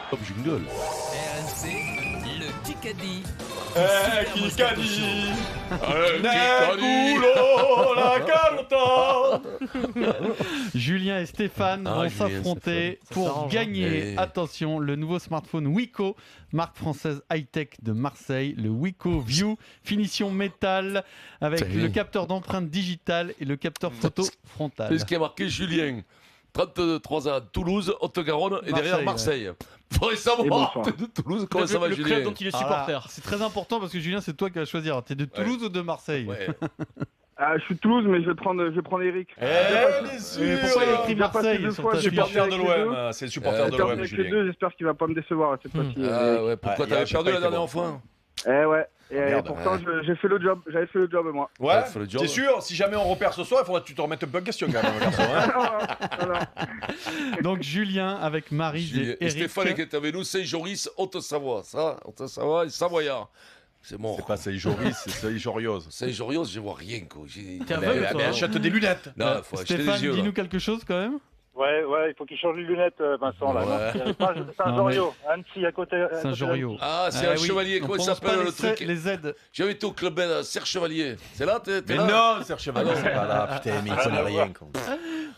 Top jungle. RMC, le Kikadi. Kikadi, culo la carota. Julien et Stéphane vont Julien, s'affronter ça pour s'arrange, gagner, hein. attention, le nouveau smartphone Wiko, marque française high-tech de Marseille, le Wiko View, finition métal, avec Salut. le capteur d'empreinte digitale et le capteur photo frontal. C'est ce qui a marqué Julien. 33 ans, Toulouse, Haute-Garonne et derrière Marseille. Faudrait savoir de Toulouse comment ça va, le Julien. club dont il est supporter. C'est très important parce que Julien, c'est toi qui vas choisir. T'es de Toulouse ou de Marseille? Ouais. Ah, je suis de Toulouse, mais je vais prendre Eric. Bien sûr. Pourquoi il a écrit Marseille sur ta Supporter de avec les l'OM, c'est le supporter de l'OM, avec les Julien. deux, j'espère qu'il va pas me décevoir cette fois-ci. Ah ouais, pourquoi Ah, t'avais j'ai perdu pas la été dernière bon. fois? Eh ouais. Et Merde, pourtant, ouais. j'ai fait le job. J'avais fait le job, moi. Ouais, faut le dire. t'es sûr? Si jamais on repère ce soir, il faudra que tu te remettes un peu en question quand même, garçon. Hein. Voilà. Donc Julien avec Maryse et Et Eric. Stéphane qui est avec nous, Saint-Joris, Haute-Savoie. Ça, Haute-Savoie et Savoyard. C'est mort. C'est pas Saint-Joris, c'est Saint-Joriose. Saint-Jorios, je vois rien, quoi. T'es aveugle, toi, hein. Achète des lunettes. Non, faut acheter Stéphane, des yeux, là. dis-nous quelque chose quand même. Ouais, il faut qu'il change les lunettes, Vincent, là. Ouais. Non, c'est un Jorio, Annecy, à côté. Saint-Jorio. Ah, c'est un chevalier, comment il s'appelle le truc? Les Z. J'avais été au club Serre Chevalier. C'est là, t'es Mais là? non, Serge Chevalier, c'est pas là. Putain, mais il connaît rien. Quoi.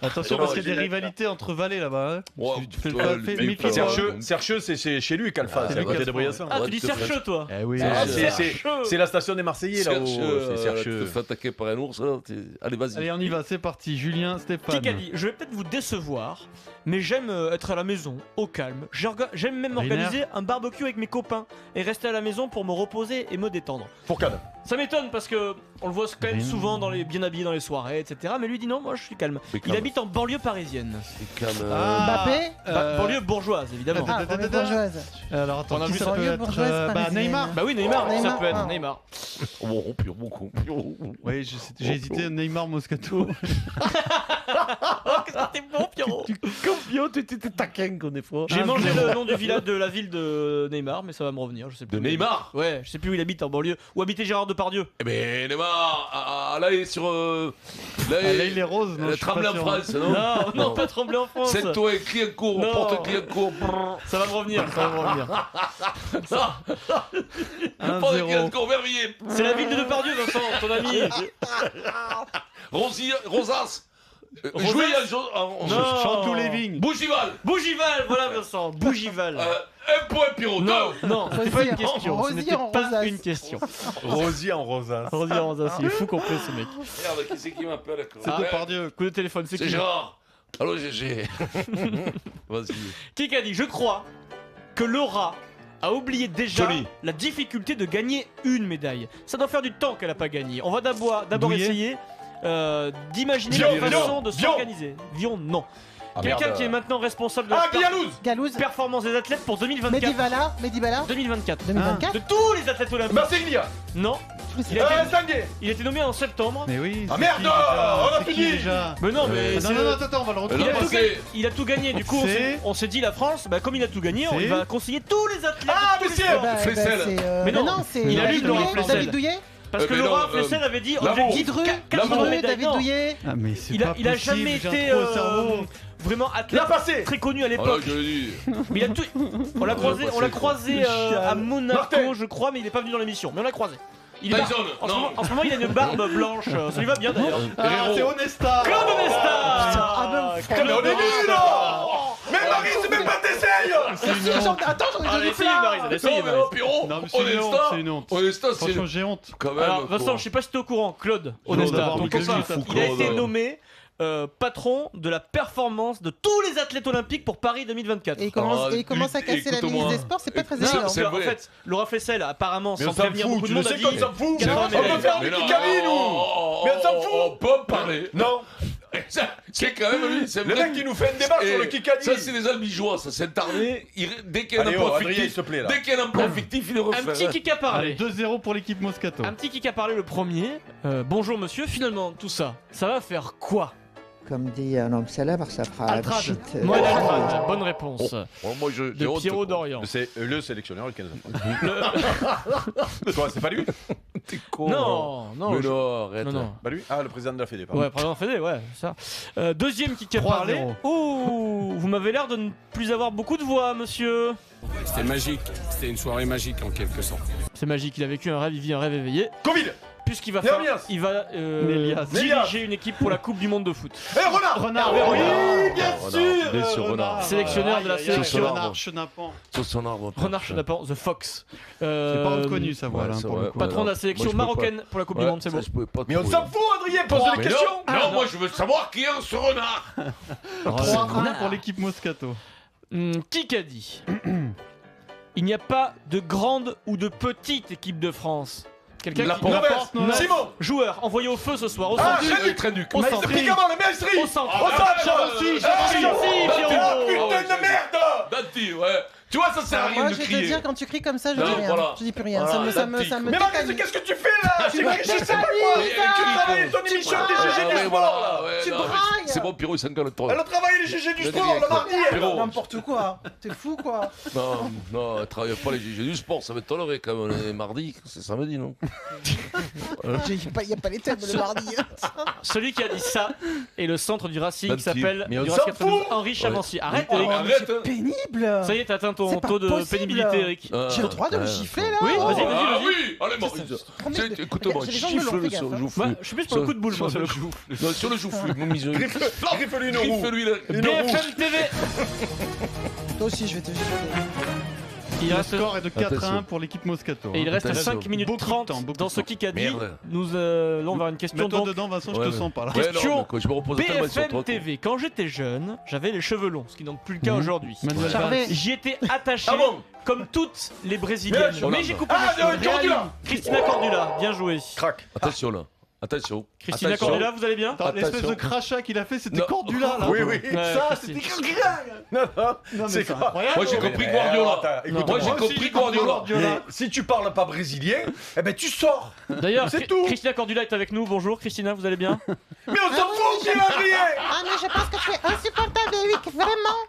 Attention parce qu'il y a des rivalités entre vallées là-bas. Hein. Ouais, Tu fais toi, le fais le- méfie-toi. Serge, c'est chez lui qu'Alpha, c'est à lui côté de qu'Alpha. Briasson. Ah, Ouais, tu dis tout à fait. Sercheux, toi. Eh oui. Ah, Serge. c'est la station des Marseillais là-haut. C'est Tu te Serge. fais attaquer par un ours, là. Allez, vas-y. Allez, on y va, c'est parti. Julien, Stéphane. Kikadi, je vais peut-être vous décevoir, mais j'aime être à la maison, au calme. J'aime même Riner. organiser un barbecue avec mes copains et rester à la maison pour me reposer et me détendre. Fourcade. Ça m'étonne parce que on le voit quand même Riner. souvent bien habillé dans les soirées, etc. Mais lui dit non, moi je suis calme. Mais Il habite en banlieue parisienne. C'est comme. Mbappé Banlieue bourgeoise, évidemment. Ah, banlieue bourgeoise. Alors attends, On a qui vu ça ça. peut Banlieue être bourgeoise Bah parisienne. Neymar. Bah oui, Neymar, ça Neymar, peut être ah. Neymar. Oh, pire, beaucoup. Oui, j'ai hésité Neymar Moscato. Oh, qu'est-ce que t'es bon, Pierrot. Combien t'étais taquin, qu'on des fois. J'ai mangé le nom du village de la ville de Neymar, mais ça va me revenir, je sais plus. De Neymar? Ouais, je sais plus où il habite en banlieue. Où habitait Gérard Depardieu. Eh ben, Neymar, là, il est sur. Là, Ah, là, il est rose, non, je suis Tremblay pas en sûr. France, non? Non, non, pas Tremblay en France. C'est toi, Clignancourt, Non. porte Clignancourt. Ça va me revenir, ça va me revenir. Porte 1-0. Clignancourt, Verviers. C'est la ville de Depardieu, Vincent, ton ami. Rosas. Rosas Jouez à Non. Chantou les vignes. Bougival. Bougival, voilà Vincent, Bougival. Un point, Pierrot. Non, non, c'était pas une Rosier question. en Ce n'était Rosier pas en rosace. une question. Rosier en rosace. Rosier en rosace, il est fou complet ce mec. Merde, qui c'est qui m'appelle? C'est Depardieu. Coup de téléphone, c'est C'est qui Gérard. Allô, GG. Vas-y. Qui a dit je crois que Laura a oublié déjà Johnny. la difficulté de gagner une médaille. Ça doit faire du temps qu'elle n'a pas gagné. On va d'abord Douillet. essayer d'imaginer Vion, la façon Vion, de Vion. s'organiser. Vion, non. Ah, Quelqu'un merde. qui est maintenant responsable de la Ah, Guillalouz. Galouz. performance des athlètes pour 2024. Medibala. 2024. 2024. De tous les athlètes olympiques. Marseille. Non, Tous les- il a, été, Sanguet. il a été nommé en septembre. Mais oui. Ah, c'est merde, qui, déjà on a C'est qui, fini. déjà. Mais non, mais Non, c'est non, le- attends, on va le Elle retrouver. Il a, a tout passé. gagné, il a tout gagné, du coup C'est- on s'est dit la France, bah, comme il a tout gagné, C'est- il va conseiller tous les athlètes. Ah, de tous monsieur. les sports. Flessel. c'est, Mais non, c'est il a lu David Laurent Douillet. Flessel. David Douillet. Parce que mais Laurent non, Flessel avait dit Lamour. objectif Guidru. 4 Lamour. médailles. David Non. Douillet. Ah mais c'est Il a, pas il a possible, jamais j'ai été un trou au cerveau. vraiment athlète La passé. très connu à Ah là, l'époque. je l'ai dit. Mais il a tout... On l'a croisé, passé, on l'a quoi. croisé à Monaco, Martin. je crois, mais il est pas venu dans l'émission. Mais on l'a croisé. Il est Tyson, en, ce non. moment, en ce moment, il a une barbe blanche. Ça lui va bien d'ailleurs. Ah, c'est Onesta. Claude Onesta. Ah, ben, Claude Mais on est Onesta. nuls là. Mais Marie, c'est même pas t'essayes. Attends, j'en ai Allez, donné essayez, plein. Maryse, allez, essayez, Non, mais Maryse. oh, Pierrot. Non mais c'est une honte, c'est une honte. Onesta, c'est. Franchement, j'ai honte. Quand même. Alors Vincent, quoi. je sais pas si t'es au courant, Claude Claude, Onesta, d'abord, ton mais qu'est-ce copain, qu'il fout, il a Claude été nommé patron de la performance de tous les athlètes olympiques pour Paris 2024. Et il commence, Ah, et il commence à casser la écoute-moi. ministre des Sports, c'est pas très C'est- évident. c'est en vrai. fait, Laura Flessel, apparemment, Mais sans on s'en prévenir fout, beaucoup tu de le monde, a sais dit comme ça me fout. 80 On peut médailles. faire Mais du non, Kikadi, nous. Mais on s'en fout. On peut en parler. Non. C'est quand même lui. C'est Le vrai. mec qui nous fait un débat sur le Kikadi. Ça, c'est des albigeois, ça. C'est un tarné. Dès qu'il y a un Allez, emploi oh, Adrien, fictif, il se plaît, là. dès qu'il y a un emploi fictif, il le Un refait. petit qui a Allez, parlé. 2-0 pour l'équipe Moscato. Un petit qui a parlé le premier. Bonjour monsieur, finalement, tout ça, ça va faire quoi? Comme dit un homme célèbre, ça fera Altrad. pchit, Moël Altrad. Altrad, bonne réponse. Oh, moi, j'ai De honte, Pierrot quoi. d'Orient. C'est le sélectionneur du 15 Le- Quoi, c'est pas lui? T'es con. Non, Mais je- non, arrête. non. Bah lui le président de la Fédé, pardon. Ouais, président Fédé, ouais, ça. Deuxième qui a 3-0. parlé. Oh, vous m'avez l'air de ne plus avoir beaucoup de voix, monsieur. C'était magique, c'était une soirée magique en quelque sorte. C'est magique, il a vécu un rêve, il vit un rêve éveillé. Covid. Puisqu'il va Nélias. il va Nélias. diriger une équipe pour la Coupe du Monde de foot. Eh Renard. Renard, Hervé oui, Renard. bien Renard, sûr. bien sûr, Renard. Sélectionneur de la Aïe, aïe, sélection. aïe, Renard Chenapan. Sur son arbre. Renard Chenapan, The Fox. C'est pas reconnu sa voix ouais, là c'est pour vrai. le coup. Patron de la Moi, sélection je peux marocaine pour la Coupe du Monde, c'est beau. Mais on s'en fout, Adrien, pose des Mais questions. non, moi je veux savoir qui est ce renard. 3-1 pour l'équipe Moscato. Qui qu'a dit il n'y a pas de grande ou de petite équipe de France. Quelqu'un qui Laporte. Novès. Simon. joueur envoyé au feu ce soir au Ah, centre. Traduc. Traduc. Au centre. Médicament, la maestrie. Au centre. Au centre. Chelsea, Ah, Pierrot. putain de merde. Danti, ouais. Tu vois, ça sert à rien Moi, de je vais te crier. dire, quand tu cries comme ça, je Non, dis rien. voilà. Je dis plus rien. Voilà, Ça me Mais Marie, tétanise. qu'est-ce que tu fais là? Tu C'est vas vrai que je sais pas tétaniser, quoi. ça. travaillé ton émission des Ah, GG du ouais, sport voilà, là. ouais, Tu non, mais brailles. c'est bon, Pierrot, il s'engueule trop. Elle a travaillé les GG du Je sport dis le bien, mardi. Pierrot. N'importe quoi. T'es fou, quoi. Non, elle travaille pas les GG du sport, ça m'étonnerait quand même. On est mardi, c'est samedi, non? Il n'y a pas les thèmes le mardi. Celui qui a dit ça est le centre du Racing qui Danti. s'appelle Mais on du s'en Racing 92, fout. Henri Chamancier. Arrête, Ah, Eric. arrête. Pénible. Ça y est, t'as atteint ton C'est pas taux de possible. pénibilité, Eric. J'ai le droit de me gifler là. Oui, vas-y, Ah vas-y. oui, allez, Maurice. Regarde, Écoute-moi, j'ai les jambes longues, gifle-le fais sur gaffe, le hein. joufflu. Ouais, je suis plus pour le coup de boule, moi, sur le coup. Non, sur le joufflu, mon miseux. Griffe-lui une roue. Griffe-lui la... BFM TV. Toi aussi, je vais te gifler. Il Le reste score est de 4-1 Attention. pour l'équipe Moscato. Et il reste Attention. 5 minutes Beaucoup de 30 temps, beaucoup dans de ce temps. Kikadi. Merde. Nous allons vers une question Mets-toi donc dedans, Vincent, je Ouais, te ouais. sens pas là. Ouais, Question non, mais quoi, je me repose tellement sur BFM toi. TV. Quand j'étais jeune, j'avais les cheveux longs, ce qui n'est donc plus le cas aujourd'hui. Manuel Charvet. Valls. J'y étais attaché Ah bon? comme toutes les brésiliennes. Bien, Mais j'ai coupé Ah, mes cheveux. Cordula. Christina Cordula, bien joué. Crac. Attention là. Attention. Christina Attention. Cordula, vous allez bien Attends, l'espèce Attention. de crachat qu'il a fait, c'était Non. Cordula là. Oui, oui. Ouais, Ça, merci. c'était Non, non. Non, mais C'est c'est quoi? incroyable. Moi j'ai compris Mais, Guardiola. attends, écoute-moi. Moi j'ai Moi aussi, compris j'ai compris Guardiola. Guardiola. Mais si tu parles pas brésilien, eh ben tu sors. D'ailleurs, C'est tout. Christina Cordula est avec nous. Bonjour Christina, vous allez bien? Mais on s'en fout, Pierre Adrien. Ah, mais je pense que tu es insupportable, Eric. Vraiment.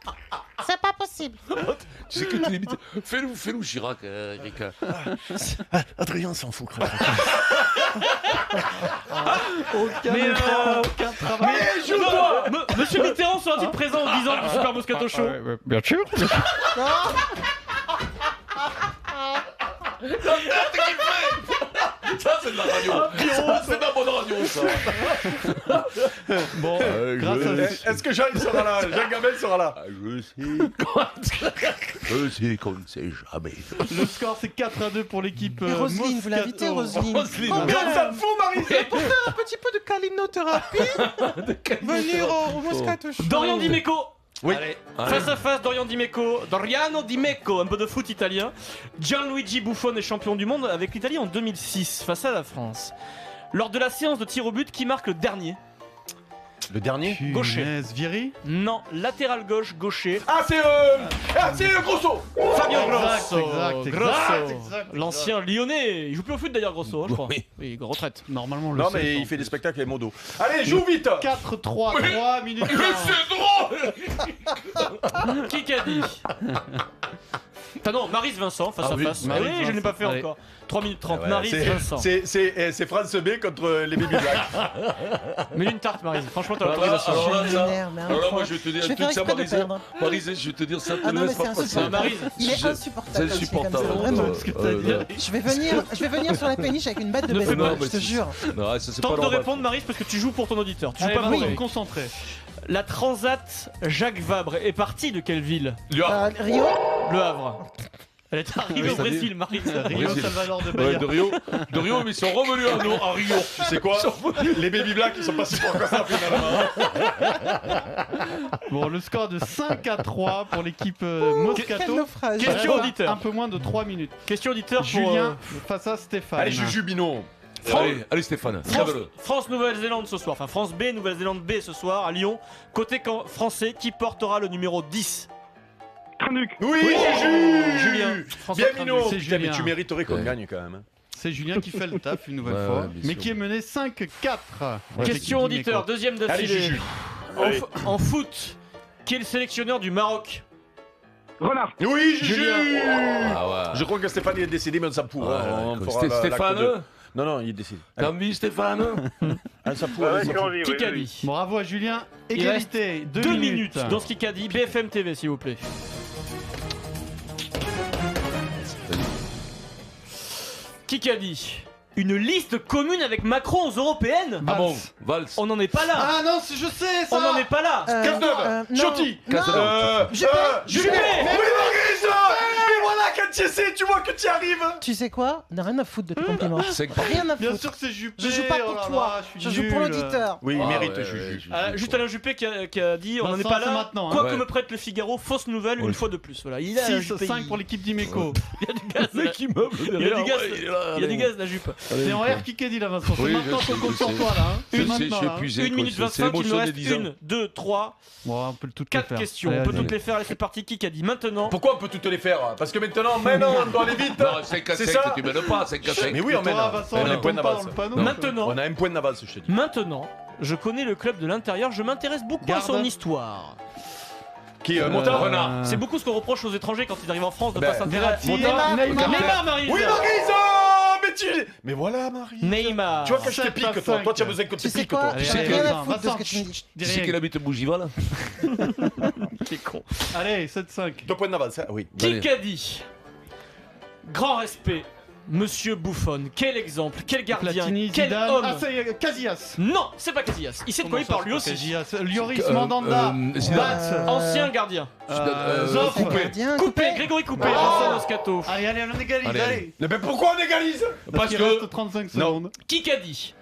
C'est pas possible. Tu sais que tu l'imites. Fais-nous Chirac, Erika. Adrien s'en fout. Aucun Mais, effort, aucun travail. Mais joue-toi. Monsieur Mitterrand sera-t-il présent en 10 ans du Super Moscato Show? Bien sûr. Ça c'est de la radio. Ça c'est de la bonne radio ça. Bon, grâce à Est-ce que Jean il sera là? Jean Gabel sera là. Je sais qu'on ne sait jamais. le score, c'est 4-2 pour l'équipe Et Roselyne, vous l'invitez, Moscato. Roselyne. Roselyne. Mais on s'en fout, Marie. Un petit peu de calinothérapie. Venir au Moscato Show. Dorian Dimeco. Oui. Face à face, Doriano Dimeco, un peu de foot italien. Gianluigi Buffon est champion du monde avec l'Italie en 2006 face à la France. Lors de la séance de tir au but, qui marque le dernier? Le dernier. Gaucher. Punaise, Vieri. Non, latéral gauche, gaucher. Ah c'est Grosso. Fabio Exact, Grosso. exact, Grosso. exact. L'ancien lyonnais. Il joue plus au foot d'ailleurs, Grosso, hein, je crois. Oui. Oui, retraite. Normalement, le Non sait, mais en il fait des plus. spectacles avec Modo. Allez, joue vite. 4-3, 3 minutes. Mais c'est drôle. Qui a dit? Ah non, Maryse Vincent, face Ah à oui, face. Maryse Oui, je ne l'ai pas fait Vincent. encore. 3 minutes 30, Ouais, Maryse Vincent. C'est France B contre les Baby Black. Mais une tarte, Maryse. Franchement, t'as Alors l'autorisation. là, alors là, Je ça- m'énerve, mais alors là, moi incroyable. je vais te dire Je vais un faire truc, ça, exprès de Maryse. perdre. Maryse, je vais te dire ça, Ah te non, mais laisse c'est pas passer. insupportable. Maryse, Il est c'est insupportable. c'est quand il fait comme ça, insupportable. Vraiment. Ce que t'as dit. Je vais venir sur la péniche avec une batte de Ne fais baseball, pas, je te mais jure. Non, ça c'est pas Tente de normal. répondre, Maryse, parce que tu joues pour ton auditeur. Tu joues Allez, pas pour Vincent, lui. concentré. La Transat Jacques Vabre est partie de quelle ville? Rio. Le Havre. Elle est arrivée au ça dit- Brésil, Maryse. Rio Brésil. Salvador de Ouais, Bahia. de Rio, mais ils sont revenus à Rio. Tu sais quoi? Les Baby Black ils sont pas si forts que ça finalement. Bon, le score de 5-3 pour l'équipe Quel Moscato. naufrage. Question auditeur. Un peu moins de 3 minutes. Question auditeur pour Julien face à Stéphane. Allez, Juju Bino. Allez Stéphane, crève-le. France-Nouvelle-Zélande ce soir. Enfin, France B, Nouvelle-Zélande B ce soir à Lyon. Côté français, qui portera le numéro 10? Tranuc. Oui, Juju. Julien. François Bien Mino. C'est Putain, mais Julien. tu mériterais qu'on Ouais. gagne quand même. C'est Julien qui fait le taf une nouvelle Ouais, fois, ouais, bien mais sûr. qui est mené 5-4. Question auditeur, deuxième Allez, d'affilée. Juju. En foot, qui est le sélectionneur du Maroc? Renard. Oui, Juju. Julien. Ah ouais. Je crois que Stéphane est décédé, mais on s'en fout. Ouais, hein. On écoute, fera la- Stéphane, l'acte de- Non, il décide. T'as envie, Stéphane? Ça fout, Ouais, allez, j'ai ça fout. envie, oui, Kikadi. Bravo à Julien. Il reste Égalité. 2 minutes dans ce Kikadi. BFM TV, s'il vous plaît. Kikadi. Une liste commune avec Macron aux européennes? Ah bon, Valls. On n'en est pas là. Ah non, je sais ça. On n'en est pas là. Cazeneuve, Ciotti, Juppé. Juppé. Mais voilà, quand tu sais, tu vois que tu y arrives. Tu sais quoi? On n'a rien à foutre de tes compliments. Rien à Bien foutre. sûr que c'est Juppé. Je joue pas oh pour là toi. là, Je joue pour nul. l'auditeur. Oui, il Ah, mérite, ouais, Juju. Juste Alain Juppé qui a dit on n'en est Vincent, pas c'est là. maintenant, hein. Quoi que Ouais. me prête le Figaro, fausse nouvelle une fois de plus. Voilà. Il a 6-5 pour l'équipe d'Imeco. Il y a du gaz. Mec immeuble Il y a derrière, du gaz. ouais, il est là, Il y a du allez. gaz la jupe. C'est en R Kikadi là, Vincent. C'est Oui, maintenant je sais, qu'on compte je sur sais. toi là. hein. C'est Je sais, maintenant je suis là. épuisé. 1 quoi, minute c'est 25, il nous l'émotion des reste 10 ans. 1, 2, 3, Bon, on peut toutes les 4 faire. questions. Allez, On peut allez. toutes les faire. Allez, c'est parti. Kikadi. Maintenant. Pourquoi on peut toutes les faire? Parce que maintenant, on doit aller vite. Non, 5 à C'est 5, ça. tu mènes pas, 5 à 5. Mais oui, on mène. Toi, Vincent, On on a un les point compte pas dans d'avance. le panneau. Maintenant. On a un point d'avance, je te dis. Maintenant, je connais le club de l'intérieur. Je m'intéresse beaucoup Garde. à son histoire. Qui Montard? Renard. C'est beaucoup ce qu'on reproche aux étrangers quand ils arrivent en France de Ben, pas s'intéresser. Neymar. Neymar, Maryse. Oui, Maryse. Mais voilà, Marie. Neymar. Tu vois que je te 7 à pique, toi. 5. Toi, tu as besoin que Tu tu sais piques, quoi? toi. Allez, J'ai allez, rien à Vincent, foutre de ce Vincent, que tu me dis. Tu sais qu'il habite Bougival? Qui est con. Allez, 7-5. 2 points d'avance, hein, oui. Kikadi. Grand respect. Monsieur Buffon. Quel exemple. Quel gardien. Platini, Quel Zidane. homme. Ah, c'est Casillas. Non, c'est pas Casillas. Il sait de quoi il parle lui aussi. Casillas. Lloris, Mandanda. Zidane. Ancien gardien. Zoff. Gardien, Coupé. Grégory Coupé. Vincent Moscato. Allez, allez, on égalise, Allez, allez. allez. Mais pourquoi on égalise? Parce qu'il que- reste 35 secondes. Kikadi.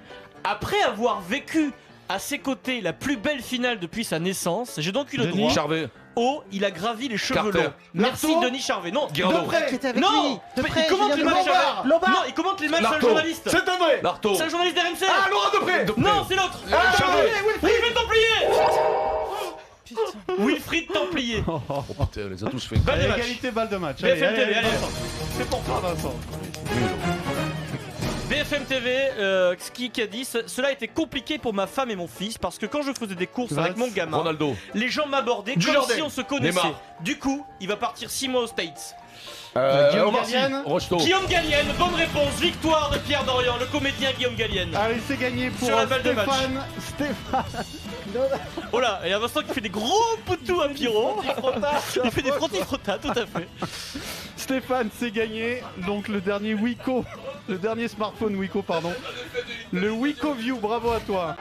Après avoir vécu à ses côtés la plus belle finale depuis sa naissance, j'ai donc eu le Denis droit. Charvet. Oh, il a gravi les cheveux Carter. longs. Merci Lartaud. Denis Charvet. Non, Guirado. Qui était avec Non. lui. De Mais près, il commente les Julien matchs. Lombard. Non, il commente les matchs, c'est un Lartaud. journaliste. C'est un vrai. Lartaud. C'est un journaliste d'RMC. Ah, Laurent Depré. Non, c'est l'autre. Charvet. Wilfried Templier. Wilfried Templier. Oh putain, on les a tous fait. Balle de Allez, match. égalité, balle de match. BFM TV, allez. Vincent. C'est pour toi, Vincent. BFM TV, ce qui a dit, cela a été compliqué pour ma femme et mon fils parce que quand je faisais des courses avec mon gamin, Ronaldo. les gens m'abordaient comme Dujardin. si on se connaissait. Neymar. Du coup, il va partir 6 mois aux States. Guillaume Omar Sy. Gallienne. Rocheteau. Guillaume Gallienne, bonne réponse, victoire de Pierre Dorian, le comédien Guillaume Gallienne. Allez, c'est gagné pour Sur la balle de match. Stéphane. Oh là, et un Vincent qui fait des gros poutous à Pierrot. Il fait des frotti-frottas, tout à fait. Stéphane, c'est gagné. Donc le dernier Wiko, le dernier smartphone Wiko, pardon. Le Wiko View, bravo à toi.